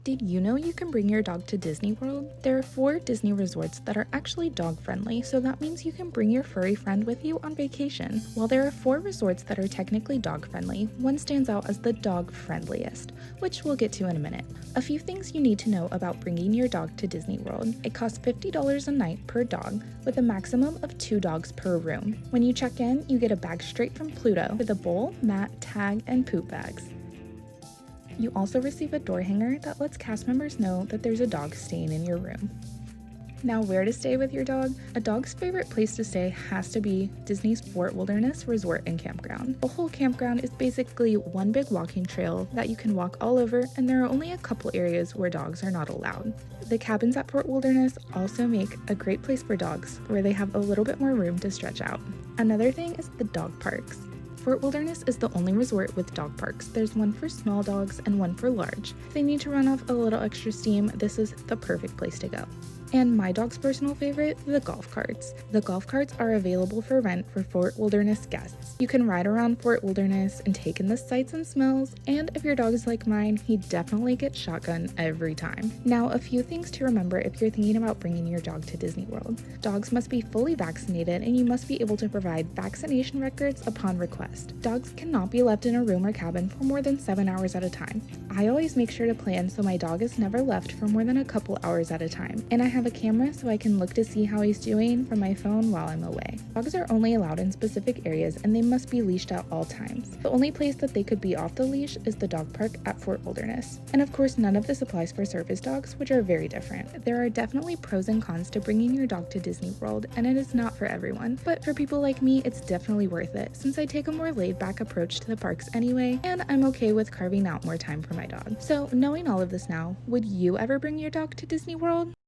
Did you know you can bring your dog to Disney World? There are 4 Disney resorts that are actually dog-friendly, so that means you can bring your furry friend with you on vacation. While there are 4 resorts that are technically dog-friendly, one stands out as the dog-friendliest, which we'll get to in a minute. A few things you need to know about bringing your dog to Disney World. It costs $50 a night per dog, with a maximum of 2 dogs per room. When you check in, you get a bag straight from Pluto with a bowl, mat, tag, and poop bags. You also receive a door hanger that lets cast members know that there's a dog staying in your room. Now, where to stay with your dog? A dog's favorite place to stay has to be Disney's Fort Wilderness Resort and Campground. The whole campground is basically one big walking trail that you can walk all over, and there are only a couple areas where dogs are not allowed. The cabins at Fort Wilderness also make a great place for dogs, where they have a little bit more room to stretch out. Another thing is the dog parks. Fort Wilderness is the only resort with dog parks. There's one for small dogs and one for large. If they need to run off a little extra steam, this is the perfect place to go. And my dog's personal favorite, the golf carts. The golf carts are available for rent for Fort Wilderness guests. You can ride around Fort Wilderness and take in the sights and smells, and if your dog is like mine, he definitely gets shotgun every time. Now, a few things to remember if you're thinking about bringing your dog to Disney World. Dogs must be fully vaccinated, and you must be able to provide vaccination records upon request. Dogs cannot be left in a room or cabin for more than 7 hours at a time. I always make sure to plan so my dog is never left for more than a couple hours at a time, and I have a camera so I can look to see how he's doing from my phone while I'm away. Dogs are only allowed in specific areas and they must be leashed at all times. The only place that they could be off the leash is the dog park at Fort Wilderness. And of course, none of this applies for service dogs, which are very different. There are definitely pros and cons to bringing your dog to Disney World, and it is not for everyone. But for people like me, it's definitely worth it, since I take a more laid-back approach to the parks anyway, and I'm okay with carving out more time for my dog. So knowing all of this now, would you ever bring your dog to Disney World?